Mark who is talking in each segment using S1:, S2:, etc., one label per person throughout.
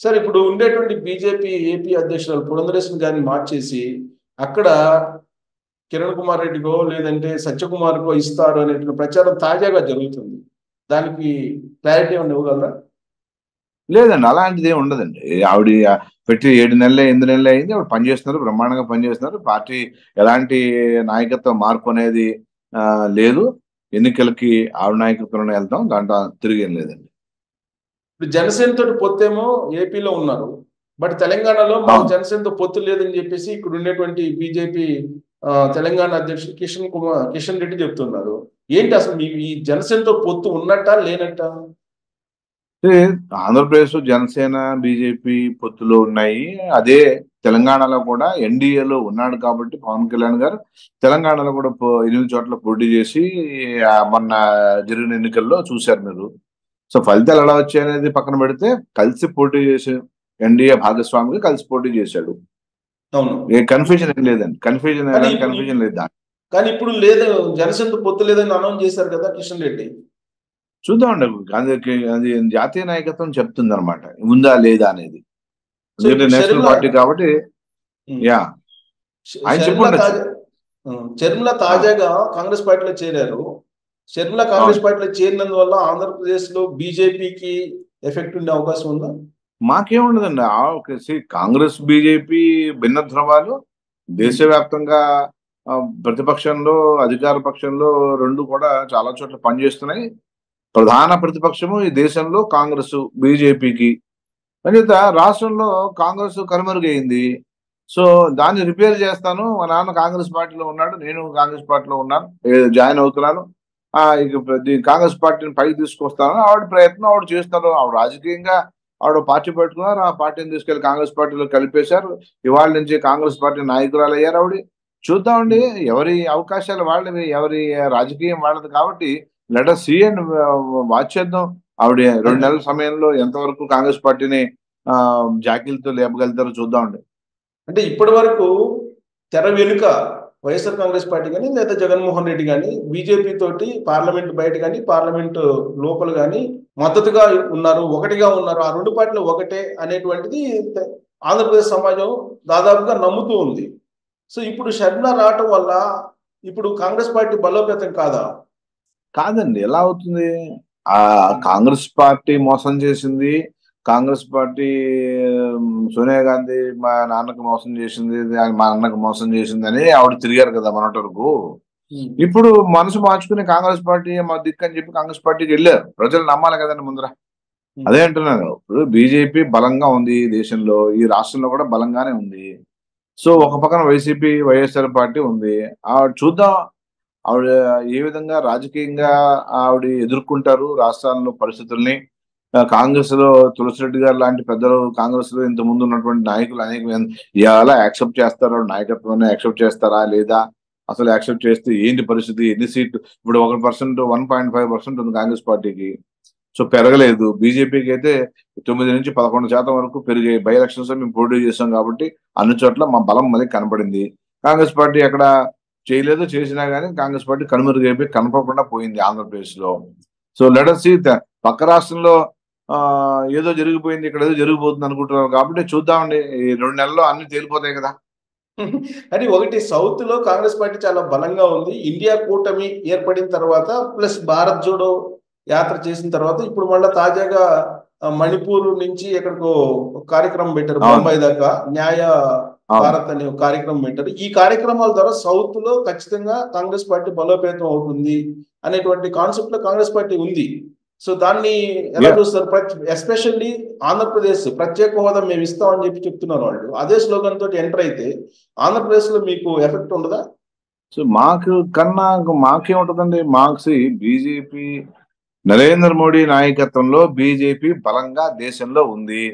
S1: Sir ఇప్పుడు ఉండేటువంటి BJP AP అధ్యక్షురాలు పురంధరేశ్వరి గారిని మార్చేసి అక్కడ కిరణ్ కుమార్ రెడ్డికో లేదంటే సత్యకుమార్కో ఇస్తారు అనేటువంటి ప్రచారం తాజాగా జరుగుతుంది. దానికి క్లారిటీ ఏమైనా ఇవ్వగలరా?
S2: లేదండి, అలాంటిది ఏమి ఉండదండి. ఆవిడ పెట్టి 7 నెలలే 8 నెలలే అయింది. ఆవిడ పనిచేస్తున్నారు, బ్రహ్మాండంగా పనిచేస్తున్నారు. పార్టీ ఎలాంటి నాయకత్వ మార్పు అనేది లేదు. ఎన్నికలకి ఆవిడ నాయకత్వంలోనే వెళ్తాం, దాంట్లో తిరిగేం లేదండి.
S1: ఇప్పుడు జనసేన తోటి పొత్తేమో ఏపీలో ఉన్నారు, బట్ తెలంగాణలో మాకు
S2: అవును.
S1: జనసేనతో పొత్తు లేదని చెప్పేసి ఇక్కడ ఉండేటువంటి బీజేపీ తెలంగాణ అధ్యక్షుడు కిషన్ రెడ్డి చెప్తున్నారు. ఏంటి అసలు మీ ఈ జనసేనతో పొత్తు ఉన్నట్టా లేనట్టా?
S2: అంటే ఆంధ్రప్రదేశ్ జనసేన బీజేపీ పొత్తులో ఉన్నాయి. అదే తెలంగాణలో కూడా ఎన్డీఏలో ఉన్నాడు కాబట్టి పవన్ కళ్యాణ్ గారు తెలంగాణలో కూడా 8 చోట్ల పోటీ చేసి మొన్న జరిగిన ఎన్నికల్లో చూశారు మీరు. సో ఫలితాలు ఎలా వచ్చాయనేది పక్కన పెడితే కలిసి పోటీ చేసి ఎన్డీఏ భాగస్వామిగా కలిసి పోటీ చేశాడు.
S1: అవును.
S2: ఏ కన్ఫ్యూజన్ ఏం లేదండి, కన్ఫ్యూజన్
S1: కానీ
S2: ఎలాంటి
S1: ఇప్పుడు
S2: కన్ఫ్యూజన్ లేదు దాంట్లో.
S1: కానీ ఇప్పుడు లేదు, జనసేనతో పొత్తు లేదని అనౌన్స్ చేశారు కదా కిషన్ రెడ్డి.
S2: చూద్దామండి, అది జాతీయ నాయకత్వం చెప్తుంది అనమాట ఉందా లేదా అనేది.
S1: సో
S2: ఎందుకంటే
S1: ఇప్పుడు
S2: నేషనల్ పార్టీ కాబట్టి. యా, ఆయన
S1: షర్మిల
S2: చెప్పుండొచ్చు.
S1: షర్మిల తాజాగా కాంగ్రెస్ పార్టీలో చేరారు. షర్మిల
S2: అవును,
S1: కాంగ్రెస్ పార్టీలో చేరినందువల్ల ఆంధ్రప్రదేశ్ లో బీజేపీకి ఎఫెక్ట్ ఉండే అవకాశం ఉందా?
S2: మాకేముండదండి. కాంగ్రెస్ బీజేపీ భిన్న ధ్రువాలు దేశవ్యాప్తంగా. ప్రతిపక్షంలో అధికార పక్షంలో రెండు కూడా చాలా చోట్ల పనిచేస్తున్నాయి. ప్రధాన ప్రతిపక్షము ఈ దేశంలో కాంగ్రెస్ బీజేపీకి. అంచేత రాష్ట్రంలో కాంగ్రెస్ కనుమరుగైంది. సో దాన్ని రిపేర్ చేస్తాను. మా నాన్న కాంగ్రెస్ పార్టీలో ఉన్నాడు, నేను కాంగ్రెస్ పార్టీలో ఉన్నాను, జాయిన్ అవుతున్నాను. ఇక కాంగ్రెస్ పార్టీని పైకి తీసుకొస్తాను ఆవిడ ప్రయత్నం ఆవిడ చేస్తారు. ఆవిడ రాజకీయంగా ఆవిడ పార్టీ పెట్టుకున్నారు, ఆ పార్టీని తీసుకెళ్లి కాంగ్రెస్ పార్టీలో కలిపేశారు. ఇవాళ నుంచి కాంగ్రెస్ పార్టీ నాయకురాలు అయ్యారు ఆవిడ. చూద్దామండి, ఎవరి అవకాశాలు వాళ్ళవి, ఎవరి రాజకీయం వాళ్ళది కాబట్టి let us see and watch చేద్దాం. ఆవిడ 2 నెలల సమయంలో ఎంతవరకు కాంగ్రెస్ పార్టీని జాకీలతో లేపగలుగుతారో చూద్దామండి.
S1: అంటే ఇప్పటి వరకు తెర వెనుక వైఎస్ఆర్ కాంగ్రెస్ పార్టీ కానీ లేదా జగన్మోహన్ రెడ్డి కానీ బీజేపీ తోటి పార్లమెంట్ బయట కానీ పార్లమెంట్ లోపల కానీ మద్దతుగా ఉన్నారు, ఒకటిగా ఉన్నారు, ఆ రెండు పార్టీలు ఒకటే అనేటువంటిది ఆంధ్రప్రదేశ్ సమాజం దాదాపుగా నమ్ముతూ ఉంది. సో ఇప్పుడు షర్మిల రావటం వల్ల ఇప్పుడు కాంగ్రెస్ పార్టీ బలోపేతం కాదా?
S2: కాదండి, ఎలా అవుతుంది? ఆ కాంగ్రెస్ పార్టీ మోసం చేసింది. కాంగ్రెస్ పార్టీ సోనియా గాంధీ మా నాన్నకు మోసం చేసింది, మా అన్నకు మోసం చేసింది అని ఆవిడ తిరిగారు కదా మొన్నటి వరకు. ఇప్పుడు మనసు మార్చుకుని కాంగ్రెస్ పార్టీ మా దిక్కు అని చెప్పి కాంగ్రెస్ పార్టీకి వెళ్ళారు. ప్రజలు నమ్మాలి కదండి ముందర. అదే అంటున్నాను, ఇప్పుడు బీజేపీ బలంగా ఉంది దేశంలో, ఈ రాష్ట్రంలో కూడా బలంగానే ఉంది. సో ఒక పక్కన వైసీపీ వైఎస్ఆర్ పార్టీ ఉంది. ఆవిడ చూద్దాం ఆవిడ ఏ విధంగా రాజకీయంగా ఆవిడ ఎదుర్కొంటారు రాష్ట్రాల్లో పరిస్థితుల్ని. కాంగ్రెస్ లో తులసిరెడ్డి గారు లాంటి పెద్దలు, కాంగ్రెస్ లో ఇంత ముందు ఉన్నటువంటి నాయకులు అనేక ఎలా యాక్సెప్ట్ చేస్తారో, నాయకత్వాన్ని యాక్సెప్ట్ చేస్తారా లేదా, అసలు యాక్సెప్ట్ చేస్తే ఏంటి పరిస్థితి, ఎన్ని సీట్లు ఇప్పుడు 1%, 1.5% ఉంది కాంగ్రెస్ పార్టీకి. సో పెరగలేదు. బీజేపీకి అయితే 9 నుంచి 11% వరకు పెరిగాయి. బై ఎలక్షన్స్ మేము పోటీ చేసాం కాబట్టి అన్ని చోట్ల మా బలం మళ్ళీ కనపడింది. కాంగ్రెస్ పార్టీ ఎక్కడ చేయలేదు, చేసినా కానీ కాంగ్రెస్ పార్టీ కనుమరుగైపోయి కనపడకుండా పోయింది ఆంధ్రప్రదేశ్ లో. సో లెట్ us see, పక్క రాష్ట్రంలో ఏదో జరిగిపోయింది, ఇక్కడ ఏదో జరిగిపోతుంది అనుకుంటున్నారు కాబట్టి చూద్దామండి. ఈ 2 నెలల్లో అన్ని తేలిపోతాయి కదా.
S1: అని ఒకటి సౌత్ లో కాంగ్రెస్ పార్టీ చాలా బలంగా ఉంది. ఇండియా కూటమి ఏర్పడిన తర్వాత ప్లస్ భారత్ జోడో యాత్ర చేసిన తర్వాత ఇప్పుడు మళ్ళీ తాజాగా మణిపూర్ నుంచి ఎక్కడికో కార్యక్రమం పెట్టారు, బొంబాయి దాకా న్యాయ భారత్ అనే కార్యక్రమం పెట్టారు. ఈ కార్యక్రమాల ద్వారా సౌత్ లో ఖచ్చితంగా కాంగ్రెస్ పార్టీ బలోపేతం అవుతుంది అనేటువంటి కాన్సెప్ట్ లో కాంగ్రెస్ పార్టీ ఉంది. సో దాన్ని ఎలా చూస్తారు? ఎస్పెషల్లీ ఆంధ్రప్రదేశ్ ప్రత్యేక హోదా మేము ఇస్తామని చెప్పి చెప్తున్నారు వాళ్ళు. అదే స్లోగన్ తోటి ఎంటర్ అయితే ఆంధ్రప్రదేశ్ లో మీకు ఎఫెక్ట్ ఉండదా?
S2: సో మాకేముంటదండి, బీజేపీ నరేంద్ర మోడీ నాయకత్వంలో బీజేపీ బలంగా దేశంలో ఉంది.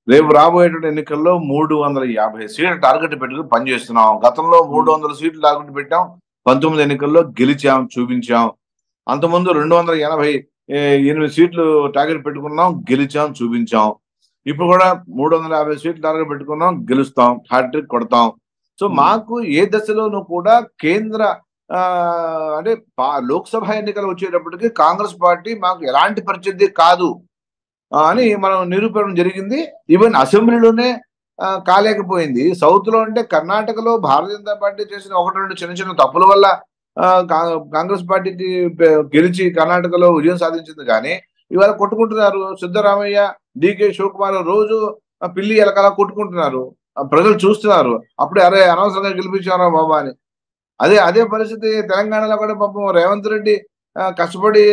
S2: రేపు రాబోయేటువంటి ఎన్నికల్లో 350 సీట్ల టార్గెట్ పెట్టుకుని పనిచేస్తున్నాం. గతంలో 300 సీట్లు టార్గెట్ పెట్టాం, 19 ఎన్నికల్లో గెలిచాం, చూపించాం. అంతకుముందు 288 సీట్లు టార్గెట్ పెట్టుకున్నాం, గెలిచాం, చూపించాం. ఇప్పుడు కూడా 350 సీట్లు టార్గెట్ పెట్టుకున్నాం, గెలుస్తాం, హ్యాట్రిక్ కొడతాం. సో మాకు ఏ దశలోనూ కూడా కేంద్ర అంటే లోక్సభ ఎన్నికలు వచ్చేటప్పటికి కాంగ్రెస్ పార్టీ మాకు ఎలాంటి ప్రత్యర్థి కాదు. అని మనం నిరూపణ జరిగింది. ఈవెన్ అసెంబ్లీలోనే కాలేకపోయింది. సౌత్ లో అంటే కర్ణాటకలో భారతీయ జనతా పార్టీ చేసిన 1-2 చిన్న చిన్న తప్పుల వల్ల కాంగ్రెస్ పార్టీకి గెలిచి కర్ణాటకలో విజయం సాధించింది. కానీ ఇవాళ కొట్టుకుంటున్నారు. సిద్ధరామయ్య, డికే శివకుమార్ రోజు పిల్లి ఎలకలా కొట్టుకుంటున్నారు. ప్రజలు చూస్తున్నారు. అప్పుడే అరే అనవసరంగా గెలిపించారా బాబా అని. అదే పరిస్థితి తెలంగాణలో కూడా పాపం రేవంత్ రెడ్డి కష్టపడి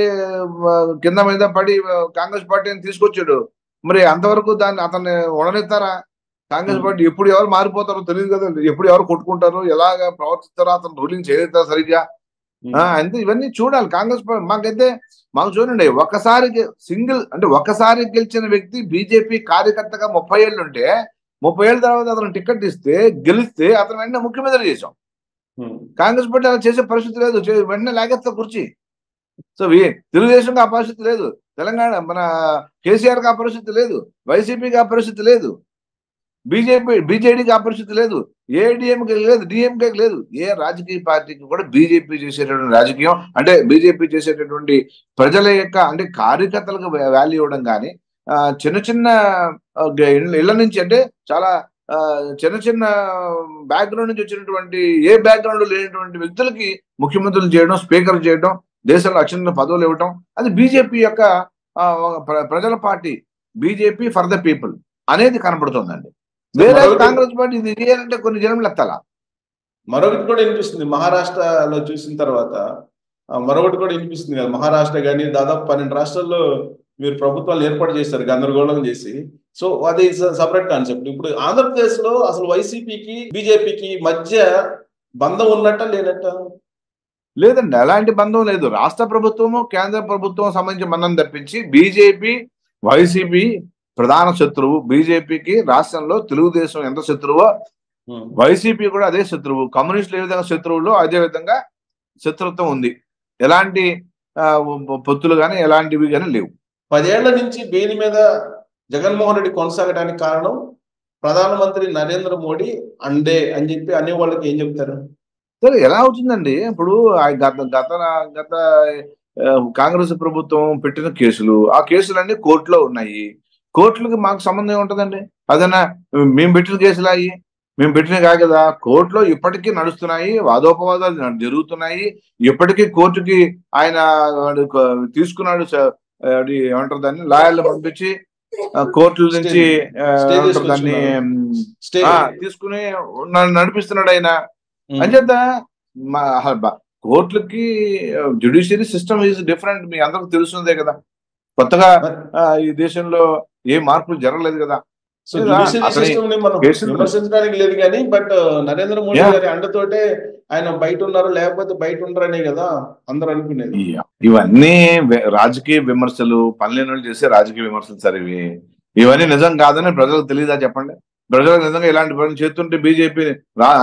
S2: కింద మీద పడి కాంగ్రెస్ పార్టీని తీసుకొచ్చాడు. మరి అంతవరకు దాన్ని అతన్ని ఉండనిస్తారా? కాంగ్రెస్ పార్టీ ఎప్పుడు ఎవరు మారిపోతారో తెలియదు కదండి. ఎప్పుడు ఎవరు కొట్టుకుంటారో, ఎలాగ ప్రవర్తిస్తారో, అతను రూలింగ్ చేయగలుగుతారు సరిగ్గా. అంతే ఇవన్నీ చూడాలి. కాంగ్రెస్ మాకు చూడండి, ఒకసారి గెలిచిన వ్యక్తి బీజేపీ కార్యకర్తగా 30 ఏళ్ళు ఉంటే 30 ఏళ్ళ తర్వాత అతను టికెట్ గెలిస్తే అతను వెంటనే ముఖ్యమంత్రి చేశాం. కాంగ్రెస్ పార్టీ అలా చేసే పరిస్థితి లేదు. వెంటనే లాగేస్తా కుర్చీ. సో తెలుగుదేశంకి ఆ పరిస్థితి లేదు. తెలంగాణ మన కేసీఆర్కి ఆ పరిస్థితి లేదు. వైసీపీకి ఆ పరిస్థితి లేదు. బీజేడీకి ఆ పరిస్థితి లేదు. ఏడీఎంకి లేదు, డిఎంకేకి లేదు. ఏ రాజకీయ పార్టీకి కూడా బీజేపీ చేసేటటువంటి రాజకీయం అంటే బీజేపీ చేసేటటువంటి ప్రజల యొక్క అంటే కార్యకర్తలకు వాల్యూ ఇవ్వడం కానీ చిన్న చిన్న ఇళ్ల నుంచి అంటే చాలా చిన్న బ్యాక్గ్రౌండ్ నుంచి వచ్చినటువంటి ఏ బ్యాక్గ్రౌండ్ లేనటువంటి వ్యక్తులకి ముఖ్యమంత్రులు చేయడం, స్పీకర్ చేయడం, దేశంలో అత్యున్నత పదవులు ఇవ్వడం అది బీజేపీ యొక్క ప్రజల party. BJP for the people అనేది కనబడుతుందండి. వేరే కాంగ్రెస్ పార్టీ ఇది చేయాలంటే కొన్ని జన్మలు ఎత్తాలా.
S1: మరొకటి కూడా వినిపిస్తుంది మహారాష్ట్రలో చూసిన తర్వాత. మరొకటి కూడా వినిపిస్తుంది కదా, మహారాష్ట్ర కానీ దాదాపు 12 రాష్ట్రాల్లో మీరు ప్రభుత్వాలు ఏర్పాటు చేశారు గందరగోళం చేసి. సో అది సపరేట్ కాన్సెప్ట్. ఇప్పుడు ఆంధ్రప్రదేశ్ లో అసలు వైసీపీకి బీజేపీకి మధ్య బంధం ఉన్నట్ట లేనట్ట?
S2: లేదండి, అలాంటి బంధం లేదు. రాష్ట్ర ప్రభుత్వము కేంద్ర ప్రభుత్వం సంబంధించిన బంధం తప్పించి బీజేపీ వైసీపీ ప్రధాన శత్రువు. బీజేపీకి రాష్ట్రంలో తెలుగుదేశం ఎంత శత్రువో వైసీపీ కూడా అదే శత్రువు. కమ్యూనిస్టులు ఏ విధంగా శత్రువులో అదే విధంగా శత్రుత్వం ఉంది. ఎలాంటి పొత్తులు కానీ ఎలాంటివి కానీ లేవు.
S1: 10 ఏళ్ల నుంచి బెయిల్ మీద జగన్మోహన్ రెడ్డి కొనసాగడానికి కారణం ప్రధానమంత్రి నరేంద్ర మోడీ అండే అని చెప్పి అనే వాళ్ళకి ఏం చెప్తారు?
S2: సరే, ఎలా అవుతుందండి? ఇప్పుడు గత కాంగ్రెస్ ప్రభుత్వం పెట్టిన కేసులు, ఆ కేసులన్నీ కోర్టులో ఉన్నాయి. కోర్టులకి మాకు సంబంధం ఏముంటుందండి? అదన్నా మేము పెట్టిన కేసులు అయ్యి మేము పెట్టిన కాదు కదా. కోర్టులో ఇప్పటికీ నడుస్తున్నాయి, వాదోపవాదాలు జరుగుతున్నాయి. ఇప్పటికీ కోర్టుకి ఆయన తీసుకున్నాడు, ఏమంటారు దాన్ని, లాయర్లు పంపించి కోర్టుల నుంచి దాన్ని తీసుకుని నడిపిస్తున్నాడు ఆయన. అంచేత కోర్టులకి జ్యుడిషియరీ సిస్టమ్ ఈజ్ డిఫరెంట్. మీ అందరికి తెలుసుందే కదా. కొత్తగా ఈ దేశంలో ఏ మార్పులు జరగలేదు కదా.
S1: సో జ్యుడిషియరీ సిస్టమ్ ని మనం విమర్శించడానికి లేదు కానీ, బట్ నరేంద్ర మోడీ గారి అండతోటే ఆయన బయట ఉన్నారు, లేకపోతే బయట ఉండరనే కదా అందరూ అనుకునేది.
S2: ఇవన్నీ రాజకీయ విమర్శలు, పనులేని చేసే రాజకీయ విమర్శలు సార్ ఇవన్నీ నిజం కాదని ప్రజలకు తెలియదా చెప్పండి? ప్రజలకు నిజంగా ఇలాంటి పనులు చేస్తుంటే బీజేపీ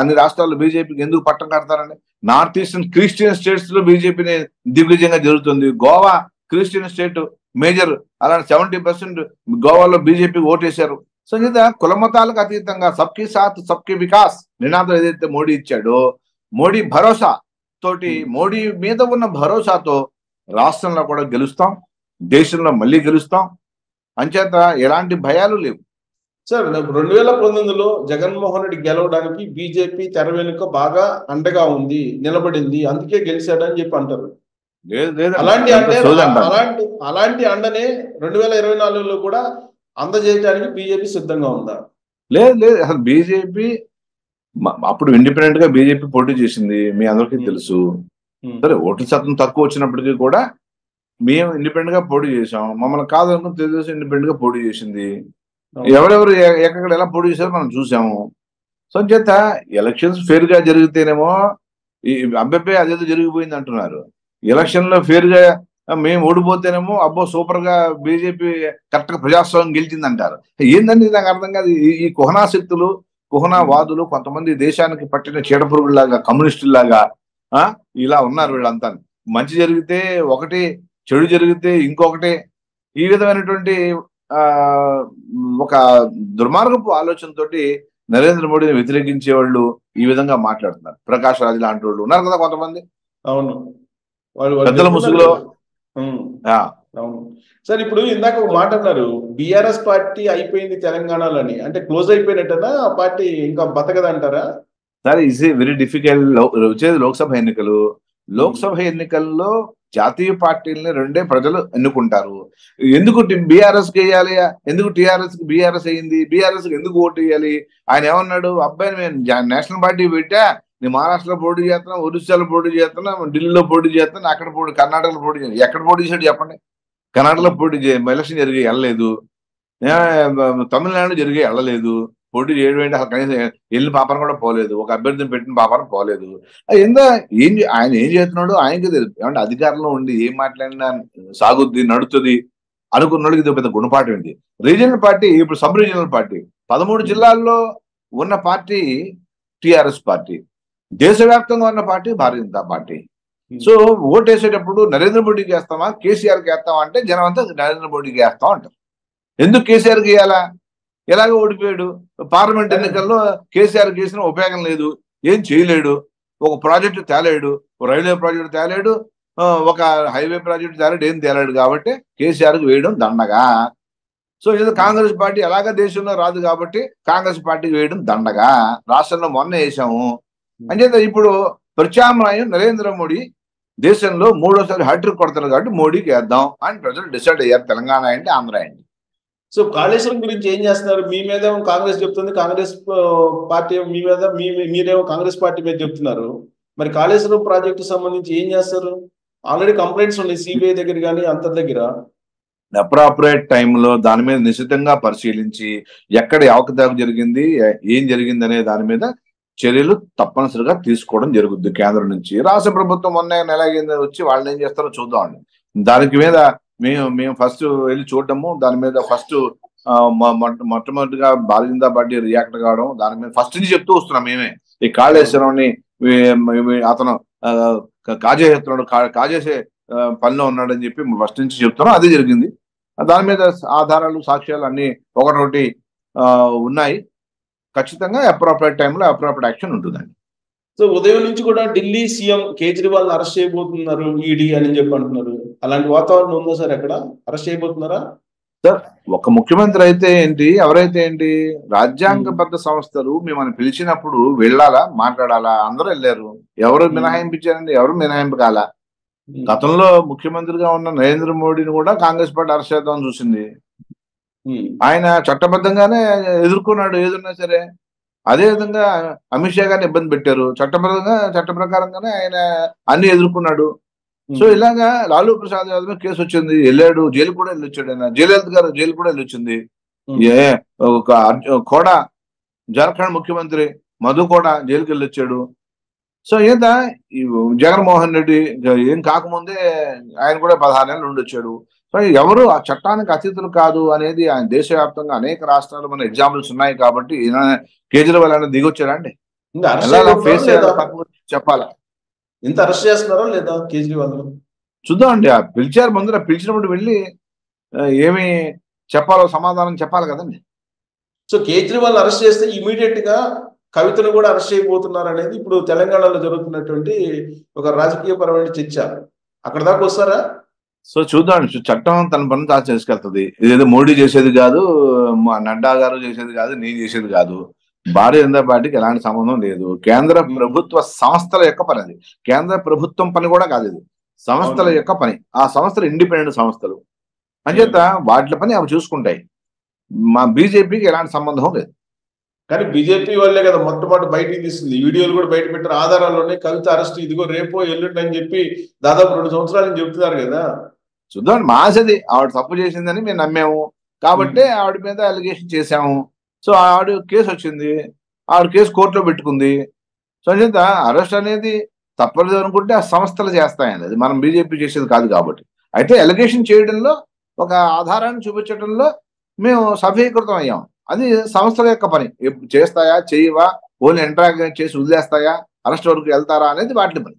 S2: అన్ని రాష్ట్రాల్లో బీజేపీకి ఎందుకు పట్టం కడతారండి? నార్త్ ఈస్టర్న్ క్రిస్టియన్ స్టేట్స్ లో బీజేపీని దిగ్విజయంగా జరుగుతుంది. గోవా క్రిస్టియన్ స్టేట్ మేజర్, అలాంటి 70% గోవాలో బీజేపీకి ఓటేశారు. సో ఇది కుల మతాలకు అతీతంగా సబ్కి సాత్ సబ్కి వికాస్ నినాదం ఏదైతే మోడీ ఇచ్చాడో, మోడీ భరోసా తోటి, మోడీ మీద ఉన్న భరోసాతో రాష్ట్రంలో కూడా గెలుస్తాం, దేశంలో మళ్ళీ గెలుస్తాం. అంచేత ఎలాంటి భయాలు లేవు
S1: సార్. 2019లో జగన్మోహన్ రెడ్డి గెలవడానికి బీజేపీ తెర వెనుక బాగా అండగా ఉంది, నిలబడింది, అందుకే గెలిచాడని చెప్పి అంటారు. అలాంటి అండనే 2024లో కూడా అందజేయడానికి బీజేపీ సిద్ధంగా ఉందా?
S2: లేదు. అసలు బీజేపీ అప్పుడు ఇండిపెండెంట్ గా బీజేపీ పోటీ చేసింది, మీ అందరికీ తెలుసు. సరే, ఓట్ల శాతం తక్కువ వచ్చినప్పటికీ కూడా మేము ఇండిపెండెంట్ గా పోటీ చేసాం. మమ్మల్ని కాదనుకుని తెలుగుదేశం ఇండిపెండెంట్ గా పోటీ చేసింది. ఎవరెవరు ఎక్కడ ఎలా పోటీ చేశారో మనం చూసాము. సో చేత ఎలక్షన్స్ ఫేర్ గా జరిగితేనేమో ఈ అబ్బాయి అదేదో జరిగిపోయింది అంటున్నారు. ఎలక్షన్ లో ఫేర్ గా మేము ఓడిపోతేనేమో అబ్బో సూపర్ గా బీజేపీ కరెక్ట్ గా ప్రజాస్వామ్యం గెలిచింది అంటారు. ఏందండి నాకు అర్థం కాదు. ఈ కుహనా శక్తులు, కుహనా వాదులు కొంతమంది దేశానికి పట్టిన చీడపురుగులాగా, కమ్యూనిస్టులాగా ఇలా ఉన్నారు వీళ్ళంతా. మంచి జరిగితే ఒకటి, చెడు జరిగితే ఇంకొకటి. ఈ విధమైనటువంటి ఒక దుర్మార్గపు ఆలోచనతోటి నరేంద్ర మోడీని వ్యతిరేకించే వాళ్ళు ఈ విధంగా మాట్లాడుతున్నారు. ప్రకాష్ రాజ్ లాంటి వాళ్ళు ఉన్నారు కదా కొంతమంది.
S1: అవును,
S2: పెద్దల ముసుగులో
S1: అవును సార్. ఇప్పుడు ఇందాక ఒక మాట అన్నారు, బీఆర్ఎస్ పార్టీ అయిపోయింది తెలంగాణలోని, అంటే క్లోజ్ అయిపోయినట్టనా ఆ పార్టీ, ఇంకా బతకదంటారా?
S2: Sir is very difficult. వచ్చేది లోక్సభ ఎన్నికలు.
S1: ఉమ్,
S2: లోక్సభ ఎన్నికల్లో జాతీయ పార్టీలని రెండే ప్రజలు ఎన్నుకుంటారు. ఎందుకు బీఆర్ఎస్ కి వేయాలి, ఎందుకు టీఆర్ఎస్ కి బీఆర్ఎస్ అయ్యింది, బీఆర్ఎస్ కి ఎందుకు ఓటు వేయాలి? ఆయన ఏమన్నాడు, అబ్బాయి నేను నేషనల్ పార్టీ పెట్టా, నేను మహారాష్ట్రలో పోటీ చేస్తున్నా, ఒరిస్సాలో పోటీ చేస్తున్నా, ఢిల్లీలో పోటీ చేస్తున్నా, అక్కడ పోటీ, కర్ణాటకలో పోటీ చేస్తున్నా. ఎక్కడ పోటీ చేశాడు చెప్పండి? కర్ణాటకలో
S1: ఉమ్,
S2: పోటీ ఎలక్షన్ జరిగి వెళ్ళలేదు.
S1: ఉమ్,
S2: తమిళనాడు జరిగి వెళ్ళలేదు. పోటీ చేయడం ఏంటి, అసలు కనీసం వెళ్ళిన పాపన కూడా పోలేదు. ఒక అభ్యర్థిని పెట్టిన పాపన పోలేదు. ఏందా ఆయన ఏం చేస్తున్నాడు ఆయనకి తెలుసు. ఏమంటే అధికారంలో ఉండి ఏం మాట్లాడినా సాగుద్ది, నడుతుంది అనుకున్నాడు. ఇది పెద్ద గుణపాఠం ఏంటి. రీజనల్ పార్టీ, ఇప్పుడు సబ్ రీజనల్ పార్టీ 13
S1: ఉమ్,
S2: జిల్లాల్లో ఉన్న పార్టీ టిఆర్ఎస్ పార్టీ. దేశవ్యాప్తంగా ఉన్న పార్టీ భారతీయ జనతా పార్టీ.
S1: ఉమ్.
S2: సో ఓటు వేసేటప్పుడు నరేంద్ర మోడీకి వేస్తామా, కేసీఆర్కి వేస్తామా అంటే జనం అంతా నరేంద్ర మోడీకి వేస్తాం అంటారు. ఎందుకు కేసీఆర్కి వేయాలా? ఎలాగో ఓడిపోయాడు. పార్లమెంట్
S1: కానీ
S2: ఎన్నికల్లో కేసీఆర్ చేసిన ఉపయోగం లేదు, ఏం చేయలేడు. ఒక ప్రాజెక్టు తేలేడు, రైల్వే ప్రాజెక్టు తేలేడు, ఒక హైవే ప్రాజెక్టు తేలేడు, ఏం తేలేడు. కాబట్టి కేసీఆర్కి వేయడం దండగా. సో ఇది కాంగ్రెస్ పార్టీ ఎలాగా దేశంలో రాదు కాబట్టి కాంగ్రెస్ పార్టీకి వేయడం దండగా. రాష్ట్రంలో మొన్న వేసాము. అంచేత ఇప్పుడు ప్రత్యామ్నాయం నరేంద్ర మోడీ దేశంలో మూడోసారి హ్యాట్రిక్ కొడతారు కాబట్టి మోడీకి వేద్దాం అని ప్రజలు డిసైడ్ అయ్యారు. తెలంగాణ ఏంటి, ఆంధ్ర ఏంటి.
S1: సో కాళేశ్వరం గురించి ఏం చేస్తున్నారు? మీ మీద కాంగ్రెస్ చెప్తుంది, కాంగ్రెస్ పార్టీ మీ మీద, మీరేమో కాంగ్రెస్ పార్టీ మీద చెప్తున్నారు. మరి కాళేశ్వరం ప్రాజెక్టు సంబంధించి ఏం చేస్తారు? ఆల్రెడీ కంప్లైంట్స్ ఉన్నాయి సిబిఐ దగ్గర కానీ అంతర్ దగ్గర.
S2: అప్రాపరేట్ టైంలో దాని మీద నిశ్చితంగా పరిశీలించి ఎక్కడ అవకతవక జరిగింది, ఏం జరిగింది అనే దాని మీద చర్యలు తప్పనిసరిగా తీసుకోవడం జరుగుద్ది కేంద్రం నుంచి. రాష్ట్ర ప్రభుత్వం మొన్న నెల వచ్చి వాళ్ళు ఏం చేస్తారో చూద్దామండి. దానికి మీద మేము ఫస్ట్ వెళ్ళి చూడటము, దాని మీద ఫస్ట్ మొట్టమొదటిగా భారతీయ జనతా పార్టీ రియాక్ట్ కావడం, దాని మీద ఫస్ట్ నుంచి చెప్తూ వస్తున్నాం మేమే. ఈ కాళేశ్వరంని అతను కాజేస్తున్నాడు, కాజేసే పనిలో ఉన్నాడని చెప్పి ఫస్ట్ నుంచి చెప్తున్నాం. అదే జరిగింది. దాని మీద ఆధారాలు, సాక్ష్యాలు అన్ని ఒకటి ఉన్నాయి. ఖచ్చితంగా అప్రాపరేట్ టైంలో అప్రాపరేట్ యాక్షన్ ఉంటుందండి.
S1: సో ఉదయం నుంచి కూడా ఢిల్లీ సీఎం కేజ్రీవాల్ అరెస్ట్ చేయబోతున్నారు ఈడీ అని చెప్పి అంటున్నారు. అలాంటి వాతావరణం ఉందా సార్? ఎక్కడ అరెస్ట్ చేయబోతున్నారా
S2: సార్? ఒక ముఖ్యమంత్రి అయితే ఏంటి, ఎవరైతే ఏంటి, రాజ్యాంగబద్ధ సంస్థలు మిమ్మల్ని పిలిచినప్పుడు వెళ్ళాలా, మాట్లాడాలా. అందరూ వెళ్ళారు. ఎవరు మినహాయింపించారండి? ఎవరు మినహాయింపు కాలా. గతంలో ముఖ్యమంత్రిగా ఉన్న నరేంద్ర మోడీని కూడా కాంగ్రెస్ పార్టీ అరెస్ట్ చేద్దామని చూసింది. ఆయన చట్టబద్ధంగానే ఎదుర్కొన్నాడు ఏదన్నా సరే. అదే విధంగా అమిత్ షా గారిని ఇబ్బంది పెట్టారు. చట్ట ప్రకారంగానే ఆయన అన్ని ఎదుర్కొన్నాడు. సో ఇలాగా లాలూ ప్రసాద్ యాదవ్ మీద కేసు వచ్చింది, వెళ్ళాడు, జైలు కూడా వెళ్ళొచ్చాడు. ఆయన జయలలిత గారు జైలు కూడా వెళ్ళొచ్చింది. ఒక కోడా జార్ఖండ్ ముఖ్యమంత్రి మధు కూడా జైలుకి వెళ్ళొచ్చాడు. సో ఏంటా ఈ జగన్మోహన్ రెడ్డి ఏం కాకముందే ఆయన కూడా 16 నెలలు ఉండొచ్చాడు. సో ఎవరు ఆ చట్టానికి అతిథులు కాదు అనేది ఆయన దేశవ్యాప్తంగా అనేక రాష్ట్రాలు మన ఎగ్జాంపుల్స్ ఉన్నాయి. కాబట్టి కేజ్రీవాల్ అనేది దిగొచ్చాడా అండి? ఫేస్ చెప్పాలా?
S1: ఇంత అరెస్ట్ చేస్తున్నారా లేదా కేజ్రీవాల్?
S2: చూద్దాం అండి. పిలిచారు, ముందర పిలిచినప్పుడు వెళ్ళి ఏమి చెప్పాలో సమాధానం చెప్పాలి కదండి.
S1: సో కేజ్రీవాల్ అరెస్ట్ చేస్తే ఇమీడియట్ గా కవితను కూడా అరెస్ట్ చేయబోతున్నారు అనేది ఇప్పుడు తెలంగాణలో జరుగుతున్నటువంటి ఒక రాజకీయ పరమైన చర్చ. అక్కడ దాకా వస్తారా?
S2: సో చూద్దాం. చట్టం తన పని తాను చేసుకెళ్తుంది. ఇదేదో మోడీ చేసేది కాదు, మా నడ్డా గారు చేసేది కాదు, నేను చేసేది కాదు. భారతీయ జనతా పార్టీకి ఎలాంటి సంబంధం లేదు. కేంద్ర ప్రభుత్వ సంస్థల యొక్క పని అది. కేంద్ర ప్రభుత్వం పని కూడా కాదు ఇది, సంస్థల యొక్క పని. ఆ సంస్థలు ఇండిపెండెంట్ సంస్థలు అంచేత వాటి పని అవి చూసుకుంటాయి. మా బీజేపీకి ఎలాంటి సంబంధం లేదు.
S1: కానీ బీజేపీ వాళ్ళే కదా మొట్టమొదటి బయటికి తీస్తుంది. వీడియోలు కూడా బయట పెట్టారు, ఆధారాల్లోనే. కవిత అరెస్ట్ ఇదిగో రేపో ఎల్లుండి అని చెప్పి దాదాపు 2 సంవత్సరాలు చెప్తున్నారు కదా.
S2: చూద్దాం. మాసది ఆవిడ తప్పు చేసిందని మేము నమ్మాము కాబట్టి ఆవిడ మీద అలిగేషన్ చేశాము. సో ఆవిడ కేసు వచ్చింది, ఆవిడ కేసు కోర్టులో పెట్టుకుంది. సో అంచేత అరెస్ట్ అనేది తప్పలేదు అనుకుంటే ఆ సంస్థలు చేస్తాయండి, అది మనం బీజేపీ చేసేది కాదు. కాబట్టి అయితే అలిగేషన్ చేయడంలో, ఒక ఆధారాన్ని చూపించడంలో మేము సఫలీకృతం అయ్యాం. అది సంస్థల యొక్క పని. చేస్తాయా, చేయవా, ఓన్లీ ఇంటరాక్ట్ చేసి వదిలేస్తాయా, అరెస్ట్ వరకు వెళ్తారా అనేది వాటి పని.